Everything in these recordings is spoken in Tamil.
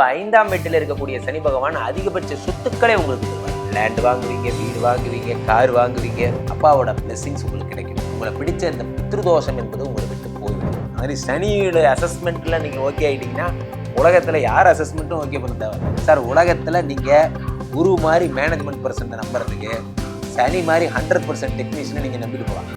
5ஆம் வீட்டில் இருக்கக்கூடிய சனி பகவான் அதிகபட்ச சொத்துக்களை உங்களுக்கு தருவார். லேண்ட் வாங்குவீங்க, வீடு வாங்குவீங்க, கார் வாங்குவீங்க, அப்பாவோட பிளெஸிங்ஸ் உங்களுக்கு கிடைக்கும். உங்களை பிடிச்ச இந்த பித்ருதோஷம் என்பது உங்களை விட்டு போய்விடும். அது சனியோட அசஸ்மெண்ட்டில் நீங்கள் ஓகே ஆகிட்டீங்கன்னா உலகத்தில் யார் அசஸ்மெண்ட்டும் ஓகே பண்ண தேவை சார். உலகத்தில் நீங்கள் குரு மாதிரி மேனேஜ்மெண்ட் பர்சன்ட்டை நம்புறதுக்கு சனி மாதிரி 100% டெக்னீஷியனை நீங்கள் நம்பிட்டு போகலாம்.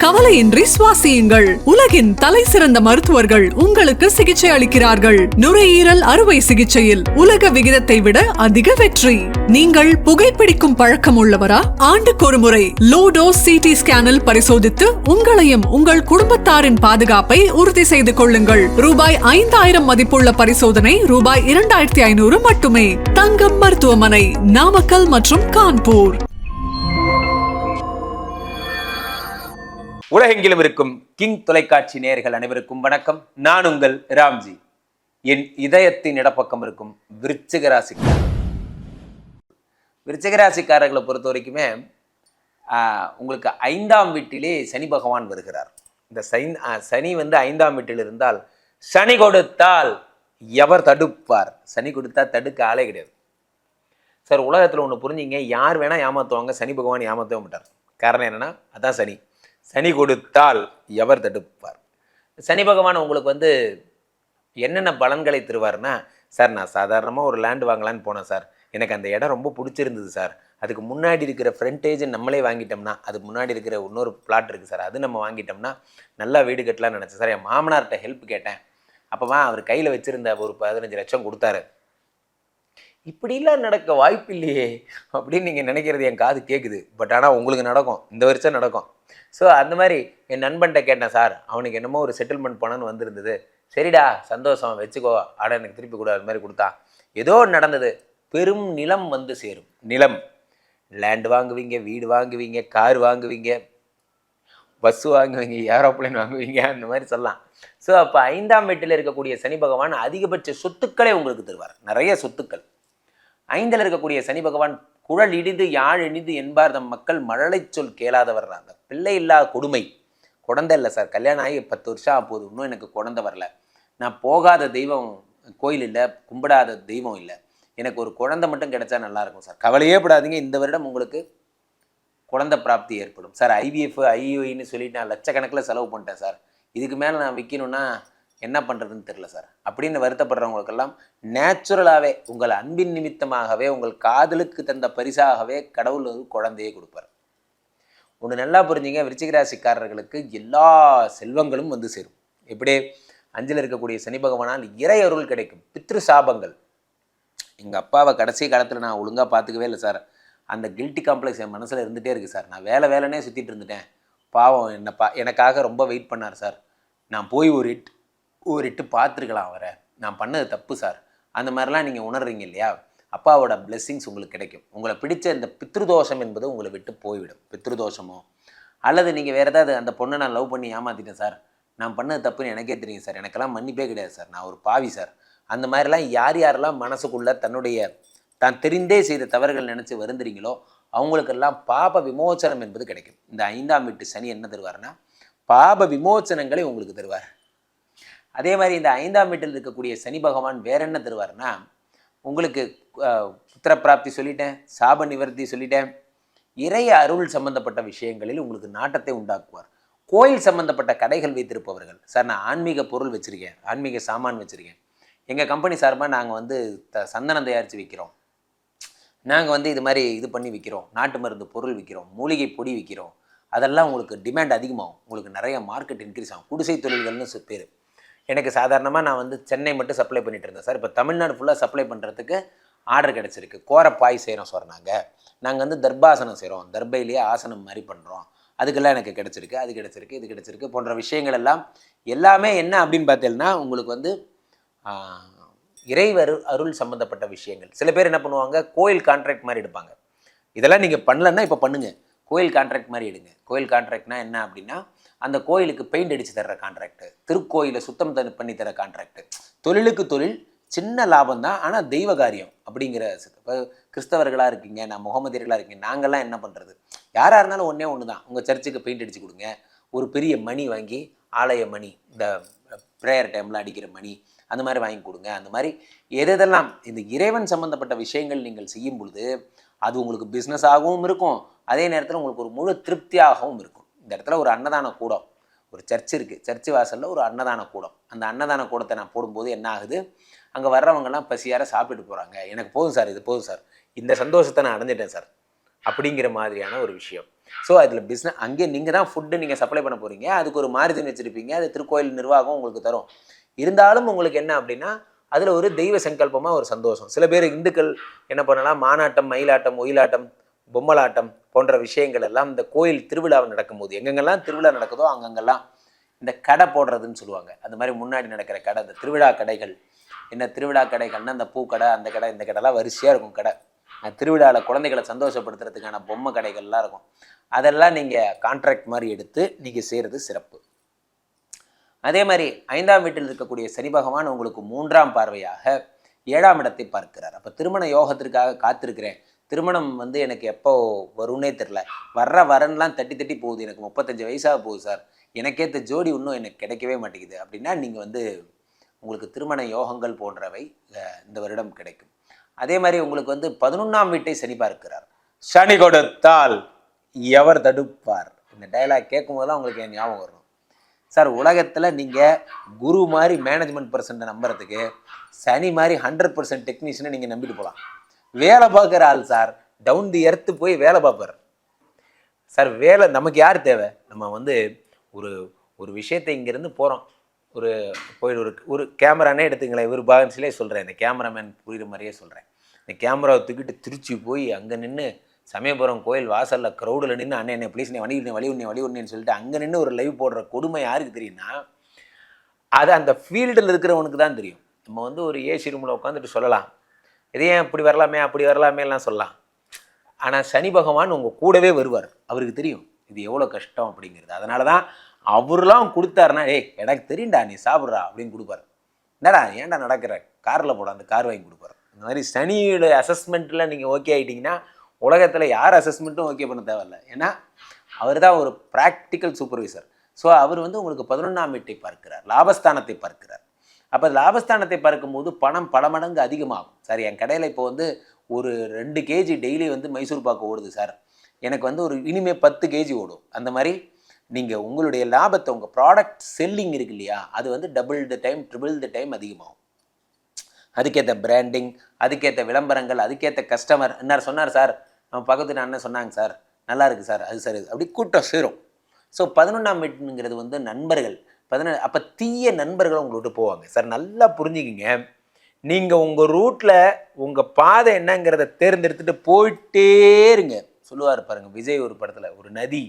கவலையின்றி சுவாசியுங்கள். உலகின் தலை சிறந்த மருத்துவர்கள் உங்களுக்கு சிகிச்சை அளிக்கிறார்கள். நுரையீரல் அறுவை சிகிச்சையில் உலக விகிதத்தை விட அதிக வெற்றி. நீங்கள் புகைப்பிடிக்கும் பழக்கம் உள்ளவரா? ஆண்டுக்கு ஒரு முறை லோடோஸ் சிடி ஸ்கேனில் பரிசோதித்து உங்களையும் உங்கள் குடும்பத்தாரின் பாதுகாப்பை உறுதி செய்து கொள்ளுங்கள். ரூபாய் 5000 மதிப்புள்ள பரிசோதனை ரூபாய் 2500 மட்டுமே. தங்கம் மருத்துவமனை, நாமக்கல் மற்றும் கான்பூர். உலகெங்கிலும் இருக்கும் கிங் தொலைக்காட்சி நேயர்கள் அனைவருக்கும் வணக்கம். நான் உங்கள் ராம்ஜி. என் இதயத்தின் இடப்பக்கம் இருக்கும் விருச்சிக ராசிக்காரர். விருச்சிக ராசிக்காரர்களை பொறுத்த வரைக்குமே உங்களுக்கு 5ஆம் வீட்டிலே சனி பகவான் வருகிறார். இந்த சனி 5ஆம் வீட்டில் இருந்தால் சனி கொடுத்தால் எவர் தடுப்பார்? சனி கொடுத்தா தடுக்க ஆளே கிடையாது சார். உலகத்தில் ஒன்று புரிஞ்சிங்க, யார் வேணால் ஏமாற்றுவாங்க, சனி பகவான் ஏமாற்றவே மாட்டார். காரணம் என்னென்னா அதான் சனி. சனி கொடுத்தால் எவர் தடுப்பார்? சனி பகவான் உங்களுக்கு என்னென்ன பலன்களை தருவார்னா, சார் நான் சாதாரணமாக ஒரு லேண்ட் வாங்கலான்னு போனேன் சார், எனக்கு அந்த இடம் ரொம்ப பிடிச்சிருந்தது சார், அதுக்கு முன்னாடி இருக்கிற ஃப்ரண்டேஜ் நம்மளே வாங்கிட்டோம்னா, அதுக்கு முன்னாடி இருக்கிற இன்னொரு பிளாட் இருக்குது சார், அது நம்ம வாங்கிட்டோம்னா நல்லா வீடு கட்டலாம்னு நினச்சேன் சார். என் மாமனார்கிட்ட ஹெல்ப் கேட்டேன், அப்போவா அவர் கையில் வச்சுருந்த ஒரு 15 லட்சம் கொடுத்தாரு. இப்படிலாம் நடக்க வாய்ப்பு இல்லையே அப்படின்னு நீங்கள் நினைக்கிறது என் காது கேட்குது. பட் ஆனால் உங்களுக்கு நடக்கும், இந்த வருஷம் நடக்கும். ஸோ அந்த மாதிரி என் நண்பன்கிட்ட கேட்டேன் சார், அவனுக்கு என்னமோ ஒரு செட்டில்மெண்ட் பண்ணணும்னு வந்திருந்தது. சரிடா சந்தோஷம் வச்சுக்கோ, ஆட எனக்கு திருப்பி கொடு, அது மாதிரி கொடுத்தா. ஏதோ நடந்தது, பெரும் நிலம் சேரும். நிலம், லேண்ட் வாங்குவீங்க, வீடு வாங்குவீங்க, கார் வாங்குவீங்க, பஸ் வாங்குவீங்க, ஏரோப்ளைன் வாங்குவீங்க, அந்த மாதிரி சொல்லலாம். ஸோ அப்போ 5ஆம் வீட்டில் இருக்கக்கூடிய சனி பகவான் அதிகபட்ச சொத்துக்களை உங்களுக்கு தருவார். நிறைய சொத்துக்கள். 5ல் இருக்கக்கூடிய சனி பகவான் குழல் இடிது யாழ் இனிது என்பார் தம் மக்கள் மழலை சொல் கேளாதவர். அந்த பிள்ளை இல்லா கொடுமை. குழந்தை இல்லை சார், கல்யாணம் ஆகி 10 வருஷம் ஆகுது, இன்னும் எனக்கு குழந்தை வரல, நான் போகாத தெய்வம் கோயில் இல்லை, கும்பிடாத தெய்வம் இல்லை, எனக்கு ஒரு குழந்தை மட்டும் கிடைச்சா நல்லாயிருக்கும் சார். கவலையே படாதீங்க, இந்த வருடம் உங்களுக்கு குழந்தை பிராப்தி ஏற்படும் சார். IVF IUIன்னு சொல்லிட்டு நான் லட்சக்கணக்கில் செலவு பண்ணிட்டேன் சார், இதுக்கு மேலே நான் விற்கணும்னா என்ன பண்ணுறதுன்னு தெரில சார் அப்படின்னு வருத்தப்படுறவங்களுக்கெல்லாம் நேச்சுரலாகவே உங்கள் அன்பின் நிமித்தமாகவே உங்கள் காதலுக்கு தந்த பரிசாகவே கடவுள் ஒரு குழந்தையை கொடுப்பார். ஒன்று நல்லா புரிஞ்சுங்க, விருச்சிக ராசிக்காரர்களுக்கு எல்லா செல்வங்களும் சேரும். எப்படி 5ல் இருக்கக்கூடிய சனி பகவானால் இறை அருள் கிடைக்கும். பித்ரு சாபங்கள், எங்கள் அப்பாவை கடைசி காலத்தில் நான் ஒழுங்காக பார்த்துக்கவே இல்லை சார், அந்த கில்ட்டி காம்ப்ளெக்ஸ் என் மனசில் இருந்துகிட்டே இருக்குது சார். நான் வேலைன்னே சுற்றிட்டு இருந்துட்டேன், பாவம் எனக்காக ரொம்ப வெயிட் பண்ணார் சார், நான் போய் ஒரு இட்டு பார்த்துருக்கலாம் அவரை, நான் பண்ணது தப்பு சார், அந்த மாதிரிலாம் நீங்கள் உணர்றீங்க இல்லையா? அப்பாவோட பிளெஸ்ஸிங்ஸ் உங்களுக்கு கிடைக்கும். உங்களை பிடிச்ச இந்த பித்ருதோஷம் என்பது உங்களை விட்டு போய்விடும். பித்ருதோஷமோ அல்லது நீங்கள் வேறு ஏதாவது, அந்த பொண்ணை நான் லவ் பண்ணி ஏமாற்றிட்டேன் சார், நான் பண்ணது தப்புன்னு எனக்கே தெரியும் சார், எனக்கெல்லாம் மன்னிப்பே கிடையாது சார், நான் ஒரு பாவி சார், அந்த மாதிரிலாம் யாரெல்லாம் மனசுக்குள்ளே தான் தெரிந்தே செய்த தவறுகள் நினச்சி வருந்துறீங்களோ அவங்களுக்கெல்லாம் பாப விமோச்சனம் என்பது கிடைக்கும். இந்த 5ஆம் வீட்டு சனி என்ன தருவார்னா பாப விமோச்சனங்களை உங்களுக்கு தருவார். அதே மாதிரி இந்த 5ஆம் வீட்டில் இருக்கக்கூடிய சனி பகவான் வேற என்ன தருவார்னா, உங்களுக்கு புத்திர பிராப்தி சொல்லிட்டேன், சாப நிவர்த்தி சொல்லிட்டேன், இறைய அருள் சம்பந்தப்பட்ட விஷயங்களில் உங்களுக்கு நாட்டத்தை உண்டாக்குவார். கோயில் சம்பந்தப்பட்ட கடைகள் வைத்திருப்பவர்கள், சார் நான் ஆன்மீக பொருள் வச்சுருக்கேன், ஆன்மீக சாமான் வச்சுருக்கேன், எங்கள் கம்பெனி சார்பாக நாங்கள் சந்தனம் தயாரித்து விற்கிறோம், நாங்கள் இது மாதிரி இது பண்ணி விற்கிறோம், நாட்டு மருந்து பொருள் விற்கிறோம், மூலிகை பொடி விற்கிறோம், அதெல்லாம் உங்களுக்கு டிமாண்ட் அதிகமாகும், உங்களுக்கு நிறைய மார்க்கெட் இன்க்ரீஸ் ஆகும். குடிசை தொழில்கள்னு பேர். எனக்கு சாதாரணமாக நான் சென்னை மட்டும் சப்ளை பண்ணிட்டு இருந்தேன் சார், இப்போ தமிழ்நாடு ஃபுல்லாக சப்ளை பண்ணுறதுக்கு ஆர்டர் கிடச்சிருக்கு. கோரப்பாய் செய்கிறோம் சார், நாங்கள் தர்பாசனம் செய்கிறோம், தர்பையிலேயே ஆசனம் மாதிரி பண்ணுறோம், அதுக்கெல்லாம் எனக்கு கிடச்சிருக்கு, அது கிடச்சிருக்கு, இது கிடச்சிருக்கு போன்ற விஷயங்கள் எல்லாமே என்ன அப்படின்னு பார்த்தீங்கன்னா உங்களுக்கு இறைவர் அருள் சம்மந்தப்பட்ட விஷயங்கள். சில பேர் என்ன பண்ணுவாங்க, கோயில் கான்ட்ராக்ட் மாதிரி எடுப்பாங்க. இதெல்லாம் நீங்கள் பண்ணலன்னா இப்போ பண்ணுங்கள், கோயில் கான்ட்ராக்ட் மாதிரி எடுங்க. கோயில் கான்ட்ராக்ட்னா என்ன அப்படின்னா, அந்த கோயிலுக்கு பெயிண்ட் அடித்து தர்ற கான்ட்ராக்டு, திருக்கோயிலை சுத்தம் பண்ணி தர கான்ட்ராக்டு, தொழிலுக்கு தொழில், சின்ன லாபம் தான் ஆனால் தெய்வ காரியம் அப்படிங்கிற. இப்போ கிறிஸ்தவர்களாக இருக்கீங்க, நான் முகமதியர்களாக இருக்கீங்க, நாங்கள்லாம் என்ன பண்ணுறது, யாராக இருந்தாலும் ஒன்று தான், உங்கள் சர்ச்சுக்கு பெயிண்ட் அடித்து கொடுங்க, ஒரு பெரிய மணி வாங்கி, ஆலய மணி, இந்த ப்ரேயர் டைமில் அடிக்கிற மணி, அந்த மாதிரி வாங்கி கொடுங்க. அந்த மாதிரி எதெல்லாம் இந்த இறைவன் சம்மந்தப்பட்ட விஷயங்கள் நீங்கள் செய்யும் பொழுது அது உங்களுக்கு பிஸ்னஸாகவும் இருக்கும், அதே நேரத்தில் உங்களுக்கு ஒரு முழு திருப்தியாகவும் இருக்கும். இந்த இடத்துல ஒரு அன்னதான கூடம், ஒரு சர்ச் இருக்குது, சர்ச்சு வாசலில் ஒரு அன்னதான கூடம். அந்த அன்னதான கூடத்தை நான் போடும்போது என்ன ஆகுது, அங்கே வர்றவங்கெல்லாம் பசியார சாப்பிட்டுட்டு போகிறாங்க. எனக்கு போதும் சார், இது போதும் சார், இந்த சந்தோஷத்தை நான் அடைஞ்சிட்டேன் சார் அப்படிங்கிற மாதிரியான ஒரு விஷயம். ஸோ அதில் பிஸ்னஸ் அங்கே நீங்கள் தான் ஃபுட்டு நீங்கள் சப்ளை பண்ண போகிறீங்க, அதுக்கு ஒரு மார்ஜின் வச்சுருப்பீங்க, அது திருக்கோயில் நிர்வாகம் உங்களுக்கு தரும். இருந்தாலும் உங்களுக்கு என்ன அப்படின்னா அதில் ஒரு தெய்வ சங்கல்பமாக ஒரு சந்தோஷம். சில பேர் இந்துக்கள் என்ன பண்ணலாம், மானாட்டம், மயிலாட்டம், ஒயிலாட்டம், பொம்மலாட்டம் போன்ற விஷயங்கள் எல்லாம் இந்த கோயில் திருவிழாவை நடக்கும்போது எங்கெங்கெல்லாம் திருவிழா நடக்குதோ அங்கங்கெல்லாம் இந்த கடை போடுறதுன்னு சொல்லுவாங்க. அந்த மாதிரி முன்னாடி நடக்கிற கடை, இந்த திருவிழா கடைகள். என்ன திருவிழா கடைகள்னால் அந்த பூக்கடை, அந்த கடை, இந்த கடைலாம் வரிசையாக இருக்கும் கடை. திருவிழாவில் குழந்தைகளை சந்தோஷப்படுத்துறதுக்கான பொம்மை கடைகள்லாம் இருக்கும். அதெல்லாம் நீங்கள் கான்ட்ராக்ட் மாதிரி எடுத்து நீங்கள் செய்கிறது சிறப்பு. அதே மாதிரி 5ஆம் வீட்டில் இருக்கக்கூடிய சனி பகவான் உங்களுக்கு 3ஆம் பார்வையாக 7ஆம் இடத்தை பார்க்கிறார். அப்போ திருமண யோகத்திற்காக காத்திருக்கிறேன், திருமணம் எனக்கு எப்போ வரும்னே தெரில, வரன்லாம் தட்டி தட்டி போகுது, எனக்கு 35 வயசாக போகுது சார், எனக்கேற்ற ஜோடி இன்னும் எனக்கு கிடைக்கவே மாட்டேங்குது அப்படின்னா நீங்கள் உங்களுக்கு திருமண யோகங்கள் போன்றவை இந்த வருடம் கிடைக்கும். அதே மாதிரி உங்களுக்கு 11ஆம் வீட்டை சனி பார்க்கிறார். சனி கொடுத்தால் எவர் தடுப்பார், இந்த டைலாக் கேட்கும் போதெல்லாம் உங்களுக்கு என் ஞாபகம் வரும். சார் உலகத்தில் நீங்கள் குரு மாதிரி மேனேஜ்மெண்ட் பர்சன்ட்டை நம்புறதுக்கு சனி மாதிரி 100% டெக்னீஷியனை நீங்கள் நம்பிட்டு போகலாம். வேலை பார்க்குற ஆள் சார், டவுன் தி எர்த்து போய் வேலை பார்ப்பார் சார். வேலை நமக்கு யார் தேவை, நம்ம ஒரு ஒரு விஷயத்தை இங்கேருந்து போகிறோம், ஒரு கேமரானே எடுத்துங்களேன், இவர் பாகன்ஸ்லேயே சொல்கிறேன், இந்த கேமராமேன் புரிகிற மாதிரியே சொல்கிறேன். இந்த கேமராவை தூக்கிட்டு திருச்சி போய் அங்கே நின்று சமயபுரம் கோயில் வாசலில் க்ரௌடில் நின்று அண்ணன் ப்ளீஸ் நீ வழி உடனேன்னு சொல்லிட்டு அங்கே நின்று ஒரு லைவ் போடுற கொடுமை யாருக்கு தெரியும்னா அது அந்த ஃபீல்டில் இருக்கிறவனுக்கு தான் தெரியும். நம்ம ஒரு ஏசி ரூமில் உட்காந்துட்டு சொல்லலாம், இதே இப்படி வரலாமே அப்படி வரலாமேலாம் சொல்லலாம். ஆனால் சனி பகவான் உங்கள் கூடவே வருவார், அவருக்கு தெரியும் இது எவ்வளோ கஷ்டம் அப்படிங்கிறது. அதனால தான் அவர்லாம் கொடுத்தாருன்னா எனக்கு தெரியும்டா நீ சாப்பிட்றா அப்படின்னு கொடுப்பார். என்னடா ஏன்டா நடக்கிற, காரில் போட அந்த கார் வாங்கி கொடுப்பார். இந்த மாதிரி சனியோட அசஸ்மெண்ட்டில் நீங்கள் ஓகே ஆகிட்டிங்கன்னா உலகத்தில் யார் அசஸ்மெண்ட்டும் ஓகே பண்ண தேவையில்லை. ஏன்னா அவர் தான் ஒரு ப்ராக்டிக்கல் சூப்பர்வைசர். ஸோ அவர் உங்களுக்கு 11ஆம் வீட்டை பார்க்கிறார், லாபஸ்தானத்தை பார்க்கிறார். அப்போ லாபஸ்தானத்தை பார்க்கும்போது பணம் பல மடங்கு அதிகமாகும். சார் என் கடையில் இப்போ ஒரு 2 கேஜி டெய்லி மைசூர் பாக்கு ஓடுது சார், எனக்கு ஒரு இனிமேல் 10 கேஜி ஓடும். அந்த மாதிரி நீங்கள் உங்களுடைய லாபத்தை, உங்கள் ப்ராடக்ட் செல்லிங் இருக்கு இல்லையா, அது double the time triple the time அதிகமாகும். அதுக்கேற்ற பிராண்டிங், அதுக்கேற்ற விளம்பரங்கள், அதுக்கேற்ற கஸ்டமர். என்ன சொன்னார் சார், நம்ம பக்கத்து அண்ணன் சொன்னாங்க சார், நல்லா இருக்குது சார், அது சார் அப்படி கூட்டம் சேரும். ஸோ 11ஆம் வீட்டுங்கிறது நண்பர்கள். அப்போ தீய நண்பர்கள் உங்களை விட்டு போவாங்க சார். நல்லா புரிஞ்சுக்கிங்க, நீங்கள் உங்கள் ரூட்டில் உங்கள் பாதை என்னங்கிறத தேர்ந்தெடுத்துட்டு போயிட்டே இருங்க. சொல்லுவார் பாருங்கள் விஜய் ஒரு படத்தில், ஒரு நதி,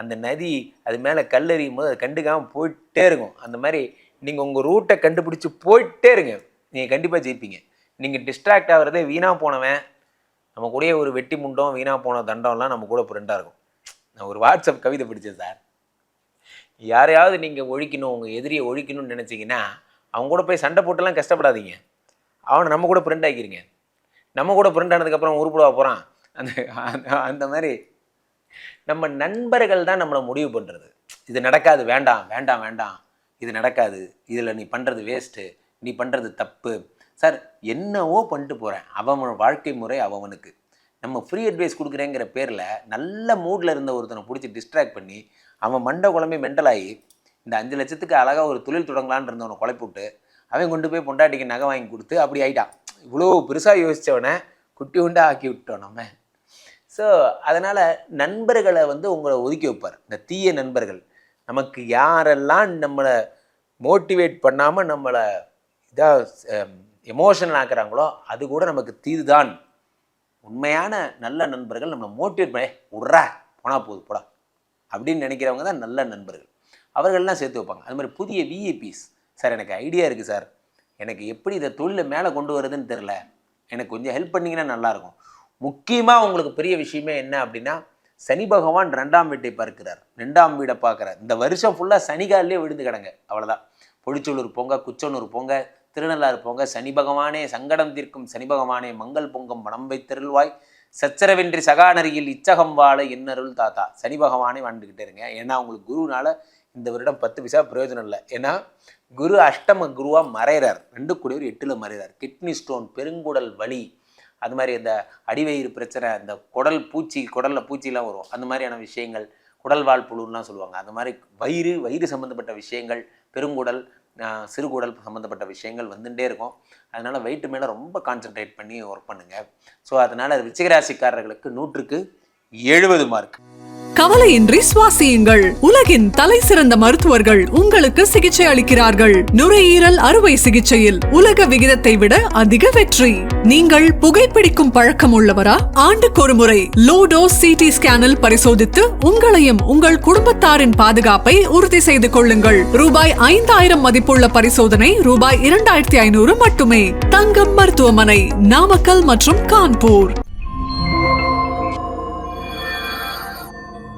அந்த நதி அது மேலே கல்லெறியும் போது அது கண்டுக்காமல் போயிட்டே இருக்கும். அந்த மாதிரி நீங்கள் உங்கள் ரூட்டை கண்டுபிடிச்சி போயிட்டே இருங்க, நீங்கள் கண்டிப்பாக ஜெயிப்பீங்க. நீங்கள் டிஸ்ட்ராக்ட் ஆகிறதே வீணாக போனவன், நம்ம கூடயே ஒரு வெட்டி முண்டம் வீணாக போன தண்டம்லாம் நம்ம கூட ஃப்ரெண்டாக இருக்கும். நான் ஒரு வாட்ஸ்அப் கவிதை படித்தேன் சார், யாரையாவது நீங்கள் ஒழிக்கணும், உங்கள் எதிரியை ஒழிக்கணும்னு நினச்சிங்கன்னா அவங்க கூட போய் சண்டை போட்டுலாம் கஷ்டப்படாதீங்க, அவனை நம்ம கூட ஃப்ரெண்ட் ஆக்கிருங்க. நம்ம கூட ஃப்ரெண்ட் ஆனதுக்கப்புறம் உருப்படவா போகிறான். அந்த மாதிரி நம்ம நண்பர்கள் தான் நம்மளை முடிவு பண்ணுறது. இது நடக்காது, வேண்டாம் வேண்டாம் வேண்டாம், இது நடக்காது, இதில் நீ பண்ணுறது வேஸ்ட்டு, நீ பண்ணுறது தப்பு. சார் என்னவோ பண்ணிட்டு போகிறேன், அவன் வாழ்க்கை முறை அவனுக்கு. நம்ம ஃப்ரீ அட்வைஸ் கொடுக்குறேங்கிற பேரில் நல்ல மூடில் இருந்த ஒருத்தனை பிடிச்சி டிஸ்ட்ராக்ட் பண்ணி அவன் மண்டை குழம்பி மெண்டலாகி இந்த 5 லட்சத்துக்கு அழகாக ஒரு தொழில் தொடங்கலான்னு இருந்தவனை குழப்பிவிட்டு அவன் கொண்டு போய் பொண்டாட்டிக்கு நகை வாங்கி கொடுத்து அப்படி ஆகிட்டான். இவ்வளோ பெருசாக யோசித்தவனை குட்டி உண்டா ஆக்கி விட்டோம் நம்ம. ஸோ அதனால் நண்பர்களை உங்களை ஒதுக்கி வைப்பார். இந்த தீய நண்பர்கள் நமக்கு யாரெல்லாம் நம்மளை மோட்டிவேட் பண்ணாமல் நம்மளை இதாக எமோஷனல் ஆக்குறாங்களோ அது கூட நமக்கு தீதுதான். உண்மையான நல்ல நண்பர்கள் நம்மளை மோட்டிவேட் பண்ண விட்றா போனால் போகுது போடா அப்படின்னு நினைக்கிறவங்க தான் நல்ல நண்பர்கள். அவர்கள்லாம் சேர்த்து வைப்பாங்க. அது மாதிரி புதிய விஐபிஸ், சார் எனக்கு ஐடியா இருக்குது சார், எனக்கு எப்படி இதை தொழிலை மேலே கொண்டு வருதுன்னு தெரில, எனக்கு கொஞ்சம் ஹெல்ப் பண்ணிங்கன்னா நல்லாயிருக்கும். முக்கியமாக உங்களுக்கு பெரிய விஷயமே என்ன அப்படின்னா சனி பகவான் 2ஆம் வீட்டை பார்க்கிறார், 2ஆம் வீடை பார்க்குறார். இந்த வருஷம் ஃபுல்லாக சனிகாலிலே விழுந்து கிடங்க, அவ்வளோதான். பொழிச்சூலூர் போங்க, குச்சனூர் போங்க, திருநள்ளாறு போங்க, சனி பகவானே சங்கடம் தீர்க்கும் சனி பகவானே மங்கள் பொங்கும் மனம் வைத்திருள்வாய், சச்சரவென்றி சகாநரியில் இச்சகம் வாழ என்னருள் தாத்தா, சனி பகவானே வாழ்ந்துக்கிட்டே இருங்க. ஏன்னா உங்களுக்கு குருனால இந்த வருடம் 10 பைசா பிரயோஜனம் இல்லை. ஏன்னா குரு அஷ்டம குருவா மறைகிறார், 2 கூடியவர் 8ல் மறைகிறார். கிட்னி ஸ்டோன், பெருங்குடல் வலி, அது மாதிரி இந்த அடிவயிறு பிரச்சனை, இந்த குடலில் பூச்சிலாம் வரும், அந்த மாதிரியான விஷயங்கள், குடல்வால் புழுலாம் சொல்லுவாங்க, அந்த மாதிரி வயிறு சம்மந்தப்பட்ட விஷயங்கள், பெருங்குடல், சிறுகுடல் சம்மந்தப்பட்ட விஷயங்கள் வந்துட்டே இருக்கும். அதனால் வெயிட்டு மேலே ரொம்ப கான்சென்ட்ரேட் பண்ணி ஒர்க் பண்ணுங்கள். ஸோ அதனால் விருச்சிகராசிக்காரர்களுக்கு 100க்கு 70 மார்க். கவலையின்றி சுவாசியுங்கள். உலகின் தலை சிறந்த மருத்துவர்கள் உங்களுக்கு சிகிச்சை அளிக்கிறார்கள். நுரையீரல் அறுவை சிகிச்சையில் உலக விகிதத்தை விட அதிக வெற்றி. நீங்கள் புகைப்பிடிக்கும் பழக்கம் உள்ளவரா? ஆண்டுக்கொரு முறை லோ டோஸ் CT ஸ்கேனில் பரிசோதித்து உங்களையும் உங்கள் குடும்பத்தாரின் பாதுகாப்பை உறுதி செய்து கொள்ளுங்கள். ரூபாய் 5000 மதிப்புள்ள பரிசோதனை ரூபாய் 2500 மட்டுமே. தங்கம் மருத்துவமனை, நாமக்கல் மற்றும் கான்பூர்.